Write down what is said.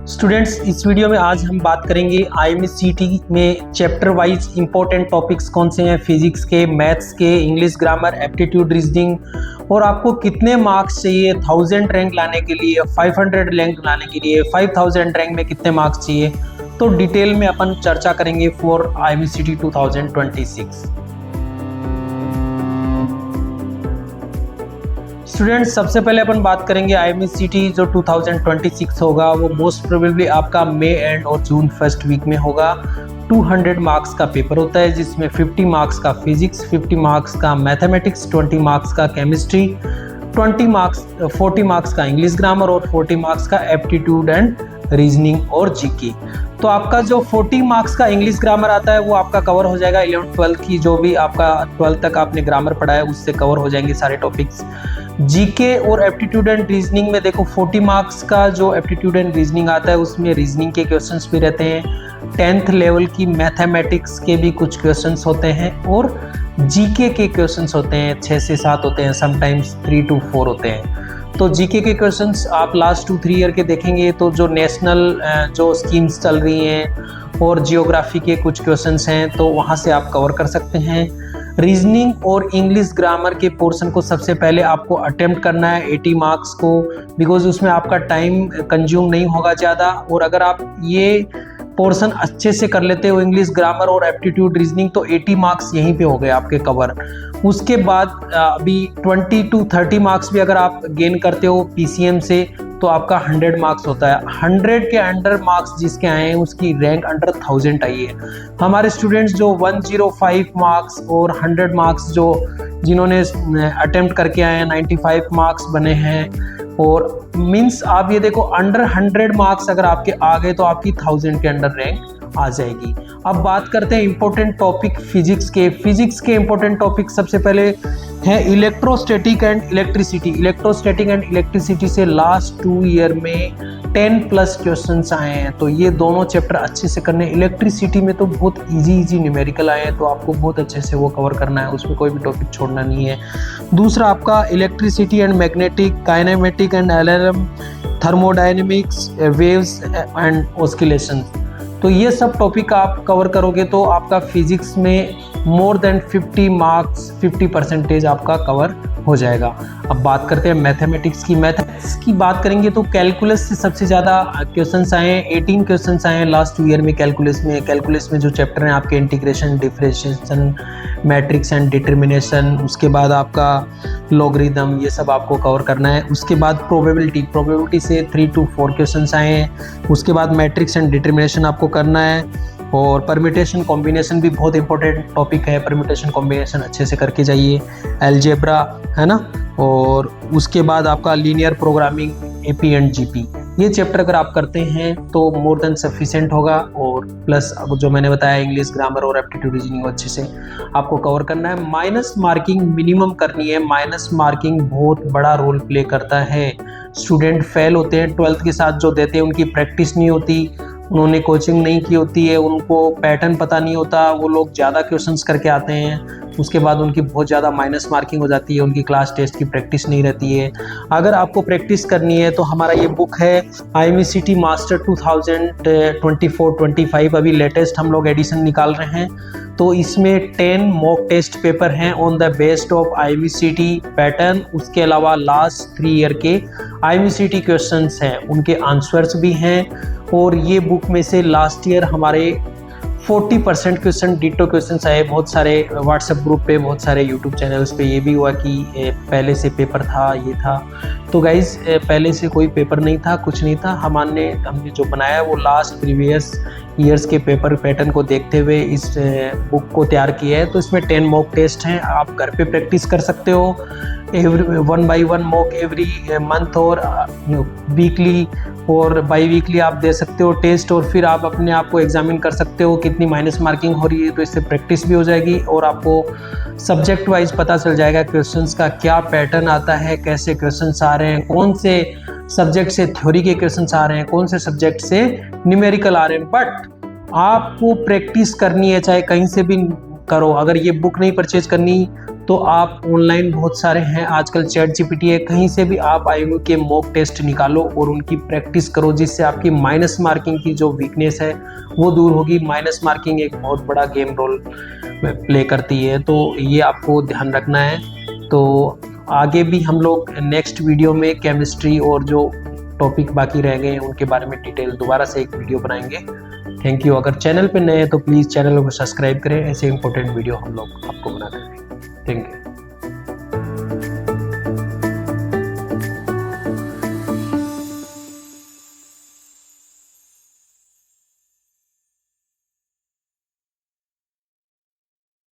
Students, इस video में आज हम बात करेंगे आईएमएस-सीटी में चैप्टर वाइज इंपॉर्टेंट टॉपिक्स कौन से हैं, फिजिक्स के, मैथ्स के, इंग्लिश ग्रामर, एप्टीट्यूड, रीजनिंग और आपको कितने मार्क्स चाहिए 1000 रैंक लाने के लिए, 500 रैंक लाने के लिए, 5000 रैंक में कितने मार्क्स चाहिए। तो डिटेल में अपन चर्चा करेंगे फॉर आईएमएस-सीटी 2026। स्टूडेंट्स, सबसे पहले अपन बात करेंगे आईएमएस-सीटी जो 2026 होगा वो मोस्ट प्रोबेबली आपका मई एंड और जून फर्स्ट वीक में होगा। 200 मार्क्स का पेपर होता है जिसमें 50 मार्क्स का फिजिक्स, 50 मार्क्स का मैथमेटिक्स, 20 मार्क्स का केमिस्ट्री, 40 मार्क्स का इंग्लिश ग्रामर और 40 मार्क्स का एप्टीट्यूड एंड रीजनिंग और जीके। तो आपका जो 40 मार्क्स का इंग्लिश ग्रामर आता है वो आपका कवर हो जाएगा 11th-12th की जो भी आपका 12th तक आपने ग्रामर पढ़ा है उससे कवर हो जाएंगे सारे टॉपिक्स। जीके और एप्टीट्यूड एंड रीजनिंग में देखो 40 मार्क्स का जो एप्टीट्यूड एंड रीजनिंग आता है उसमें रीजनिंग के क्वेश्चंस भी रहते हैं, 10th लेवल की मैथमेटिक्स के भी कुछ क्वेश्चंस होते हैं और जीके के क्वेश्चंस होते हैं 6 से 7 होते हैं, समटाइम्स 3 to 4 होते हैं। तो जीके के क्वेश्चंस आप लास्ट 2-3 ईयर के देखेंगे तो जो नेशनल जो स्कीम्स चल रही हैं और जियोग्राफी के कुछ क्वेश्चंस हैं तो वहाँ से आप कवर कर सकते हैं। रीजनिंग और इंग्लिश ग्रामर के पोर्शन को सबसे पहले आपको अटेम्प्ट करना है 80 मार्क्स को, बिकॉज उसमें आपका टाइम कंज्यूम नहीं होगा ज़्यादा। और अगर आप ये पोर्शन अच्छे से कर लेते हो इंग्लिश ग्रामर और एप्टीट्यूड रीजनिंग तो 80 मार्क्स यहीं पे हो गए आपके कवर। उसके बाद अभी 20 to 30 मार्क्स भी अगर आप गेन करते हो पीसीएम से तो आपका 100 मार्क्स होता है। 100 के अंडर मार्क्स जिसके आए हैं उसकी रैंक अंडर 1000 आई है। हमारे स्टूडेंट्स जो 105 मार्क्स और 100 मार्क्स जो जिन्होंने अटेम्प्ट करके आए हैं 95 मार्क्स बने हैं। और मीन्स आप ये देखो अंडर 100 मार्क्स अगर आपके आ गए तो आपकी 1000 के अंडर रैंक आ जाएगी। अब बात करते हैं इंपॉर्टेंट टॉपिक फिजिक्स के इंपॉर्टेंट टॉपिक सबसे पहले है electrostatic and electricity. Electrostatic and electricity से लास्ट 2 ईयर में 10+ क्वेश्चंस आए हैं तो ये दोनों चैप्टर अच्छे से करने। इलेक्ट्रिसिटी में तो बहुत इजी न्यूमेरिकल आए हैं तो आपको बहुत अच्छे से वो कवर करना है, उसमें कोई भी टॉपिक छोड़ना नहीं है। दूसरा आपका electricity and magnetic, kinematic and LRM, thermodynamics, waves and oscillation. तो ये सब टॉपिक आप कवर करोगे तो आपका फिजिक्स में मोर देन 50 मार्क्स 50% आपका कवर हो जाएगा। अब बात करते हैं मैथमेटिक्स की। मैथमेटिक्स की बात करेंगे तो कैलकुलस से सबसे ज़्यादा क्वेश्चंस आए हैं, 18 क्वेश्चंस आए हैं लास्ट 2 ईयर में कैलकुलस में। कैलकुलस में जो चैप्टर हैं आपके integration, differentiation, matrix and determination, उसके बाद आपका लॉगरिदम, ये सब आपको कवर करना है। उसके बाद प्रोबेबिलिटी से 3 to 4 क्वेश्चंस आए हैं। उसके बाद मैट्रिक्स एंड डिटर्मिनेशन आपको करना है। और परम्यूटेशन कॉम्बिनेशन भी बहुत इंपॉर्टेंट टॉपिक है, परम्यूटेशन कॉम्बिनेशन अच्छे से करके जाइए। अलजेब्रा है ना। और उसके बाद आपका linear programming, AP and GP, ये चैप्टर अगर आप करते हैं तो मोर देन सफिशिएंट होगा। और प्लस जो मैंने बताया इंग्लिश ग्रामर और एप्टीट्यूड रीजनिंग अच्छे से आपको कवर करना है। माइनस मार्किंग मिनिमम करनी है। माइनस मार्किंग बहुत बड़ा रोल प्ले करता है। स्टूडेंट फेल होते हैं 12th के साथ जो देते हैं, उनकी प्रैक्टिस नहीं होती, उन्होंने कोचिंग नहीं की होती है, उनको पैटर्न पता नहीं होता, वो लोग ज़्यादा क्वेश्चंस करके आते हैं, उसके बाद उनकी बहुत ज़्यादा माइनस मार्किंग हो जाती है, उनकी क्लास टेस्ट की प्रैक्टिस नहीं रहती है। अगर आपको प्रैक्टिस करनी है तो हमारा ये बुक है आईएमएस-सीटी मास्टर 2024-25, अभी लेटेस्ट हम लोग एडिशन निकाल रहे हैं। तो इसमें 10 मॉक टेस्ट पेपर हैं on the based of IMS CT pattern. उसके अलावा लास्ट 3 ईयर के आईएमएस-सीटी क्वेश्चंस हैं, उनके आंसर्स भी हैं। और ये बुक में से लास्ट ईयर हमारे 40% क्वेश्चन डिटो क्वेश्चन आए बहुत सारे व्हाट्सएप ग्रुप पे, बहुत सारे यूट्यूब चैनल्स पे। ये भी हुआ कि पहले से पेपर था, ये था। तो गाइज पहले से कोई पेपर नहीं था, कुछ नहीं था। हमने जो बनाया वो लास्ट प्रीवियस ईयर्स के पेपर पैटर्न को देखते हुए इस बुक को तैयार किया है। तो इसमें 10 मॉक टेस्ट हैं, आप घर पे प्रैक्टिस कर सकते हो। 1 by 1 मॉक एवरी मंथ और वीकली और बाई वीकली आप दे सकते हो टेस्ट। और फिर आप अपने आप को एग्जामिन कर सकते हो कितनी माइनस मार्किंग हो रही है, तो इससे प्रैक्टिस भी हो जाएगी और आपको सब्जेक्ट वाइज पता चल जाएगा क्वेश्चंस का क्या पैटर्न आता है, कैसे क्वेश्चंस आ रहे हैं, कौन से सब्जेक्ट से थ्योरी के क्वेश्चंस आ रहे हैं, कौन से सब्जेक्ट से न्यूमेरिकल आ रहे हैं। बट आपको प्रैक्टिस करनी है, चाहे कहीं से भी करो। अगर ये बुक नहीं परचेज करनी तो आप ऑनलाइन बहुत सारे हैं, आजकल चैट जीपीटी है, कहीं से भी आप आईएमयू के मॉक टेस्ट निकालो और उनकी प्रैक्टिस करो, जिससे आपकी माइनस मार्किंग की जो वीकनेस है वो दूर होगी। माइनस मार्किंग एक बहुत बड़ा गेम रोल प्ले करती है, तो ये आपको ध्यान रखना है। तो आगे भी हम लोग नेक्स्ट वीडियो में केमिस्ट्री और जो टॉपिक बाकी रह गए हैं उनके बारे में डिटेल दोबारा से एक वीडियो बनाएंगे। Thank you. अगर चैनल पे नए हैं तो प्लीज़ चैनल को सब्सक्राइब करें, ऐसे इंपॉर्टेंट वीडियो हम लोग आपको बनाते रहेंगे। Thank you.